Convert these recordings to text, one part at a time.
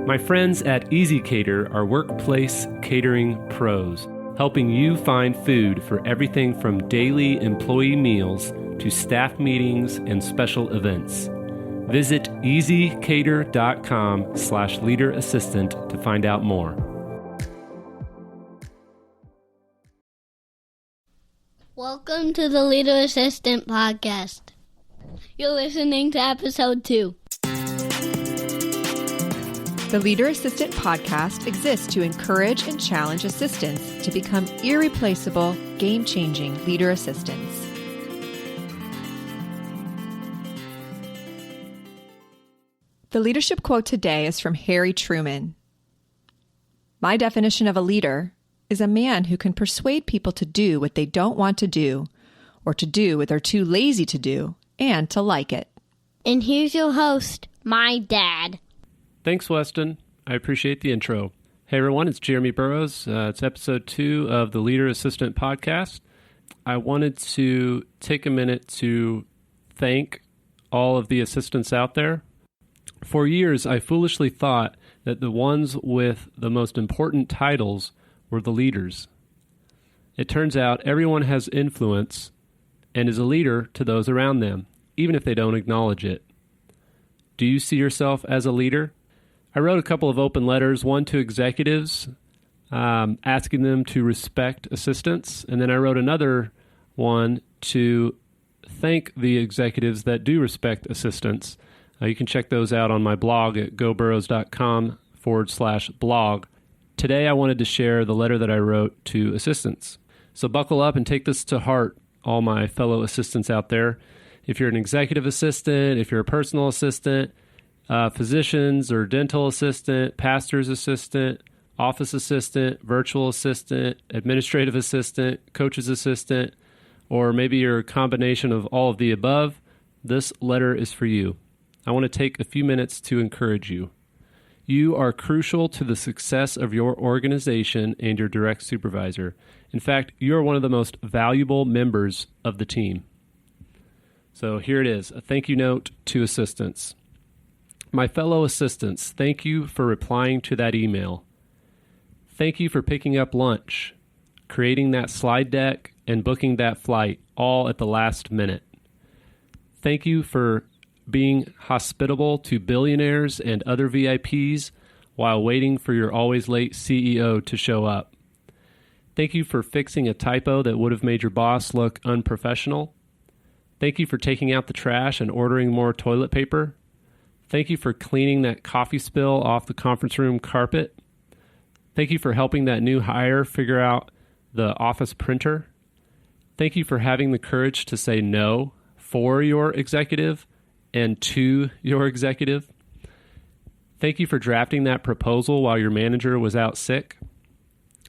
My friends at Easy Cater are workplace catering pros, helping you find food for everything from daily employee meals to staff meetings and special events. Visit easycater.com/leaderassistant to find out more. Welcome to the Leader Assistant Podcast. You're listening to episode 2. The Leader Assistant Podcast exists to encourage and challenge assistants to become irreplaceable, game-changing leader assistants. The leadership quote today is from Harry Truman. My definition of a leader is a man who can persuade people to do what they don't want to do, or to do what they're too lazy to do, and to like it. And here's your host, my dad. Thanks, Weston. I appreciate the intro. Hey, everyone, it's Jeremy Burrows. It's episode 2 of the Leader Assistant Podcast. I wanted to take a minute to thank all of the assistants out there. For years, I foolishly thought that the ones with the most important titles were the leaders. It turns out everyone has influence and is a leader to those around them, even if they don't acknowledge it. Do you see yourself as a leader? I wrote a couple of open letters, one to executives, asking them to respect assistants, and then I wrote another one to thank the executives that do respect assistants. You can check those out on my blog at goburrows.com/blog. Today I wanted to share the letter that I wrote to assistants. So buckle up and take this to heart, all my fellow assistants out there. If you're an executive assistant, if you're a personal assistant, physicians or dental assistant, pastor's assistant, office assistant, virtual assistant, administrative assistant, coach's assistant, or maybe you're a combination of all of the above, this letter is for you. I want to take a few minutes to encourage you. You are crucial to the success of your organization and your direct supervisor. In fact, you are one of the most valuable members of the team. So here it is, a thank you note to assistants. My fellow assistants, thank you for replying to that email. Thank you for picking up lunch, creating that slide deck, and booking that flight, all at the last minute. Thank you for being hospitable to billionaires and other VIPs while waiting for your always late CEO to show up. Thank you for fixing a typo that would have made your boss look unprofessional. Thank you for taking out the trash and ordering more toilet paper. Thank you for cleaning that coffee spill off the conference room carpet. Thank you for helping that new hire figure out the office printer. Thank you for having the courage to say no for your executive and to your executive. Thank you for drafting that proposal while your manager was out sick.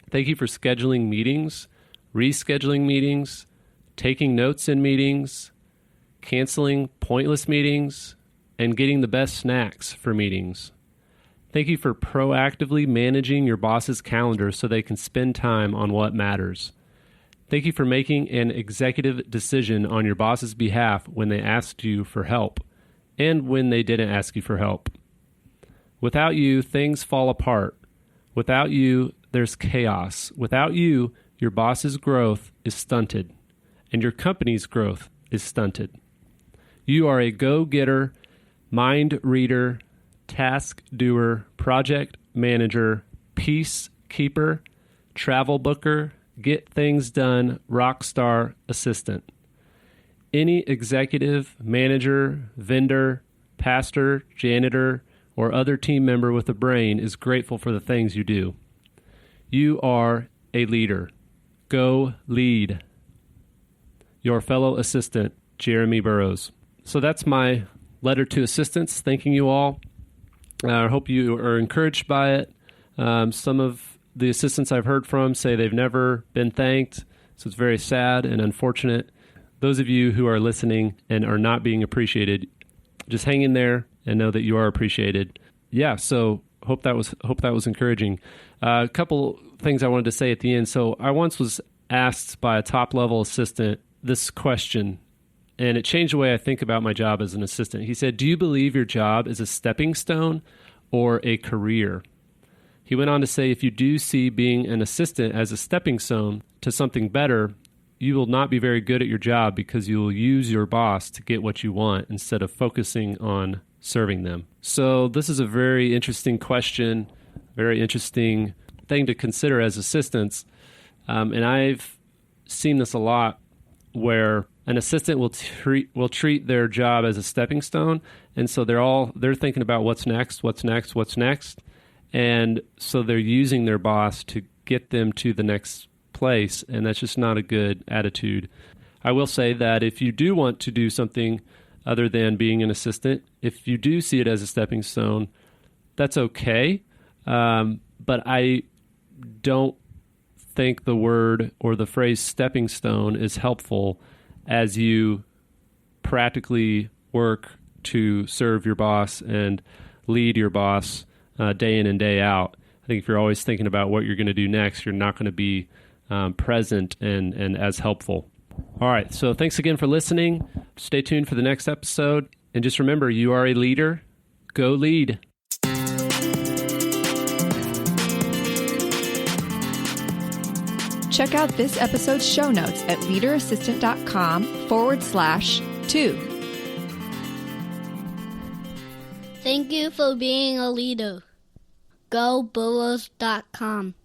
Thank you for scheduling meetings, rescheduling meetings, taking notes in meetings, canceling pointless meetings, and getting the best snacks for meetings. Thank you for proactively managing your boss's calendar so they can spend time on what matters. Thank you for making an executive decision on your boss's behalf when they asked you for help and when they didn't ask you for help. Without you, things fall apart. Without you, there's chaos. Without you, your boss's growth is stunted and your company's growth is stunted. You are a go-getter, mind reader, task doer, project manager, peacekeeper, travel booker, get things done, rock star assistant. Any executive, manager, vendor, pastor, janitor, or other team member with a brain is grateful for the things you do. You are a leader. Go lead. Your fellow assistant, Jeremy Burrows. So that's my letter to assistants, thanking you all. I hope you are encouraged by it. Some of the assistants I've heard from say they've never been thanked, so it's very sad and unfortunate. Those of you who are listening and are not being appreciated, just hang in there and know that you are appreciated. Yeah, so hope that was encouraging. A couple things I wanted to say at the end. So I once was asked by a top-level assistant this question, and it changed the way I think about my job as an assistant. He said, "Do you believe your job is a stepping stone or a career. He went on to say, if you do see being an assistant as a stepping stone to something better, you will not be very good at your job because you will use your boss to get what you want instead of focusing on serving them. So this is a very interesting question, very interesting thing to consider as assistants. And I've seen this a lot where an assistant will treat their job as a stepping stone. And so they're thinking about what's next. And so they're using their boss to get them to the next place, and that's just not a good attitude. I will say that if you do want to do something other than being an assistant, if you do see it as a stepping stone, that's okay. But I don't think the word or the phrase stepping stone is helpful as you practically work to serve your boss and lead your boss day in and day out. I think if you're always thinking about what you're going to do next, you're not going to be present and as helpful. All right, so thanks again for listening. Stay tuned for the next episode. And just remember, you are a leader. Go lead. Check out this episode's show notes at leaderassistant.com/2. Thank you for being a leader. GoBulls.com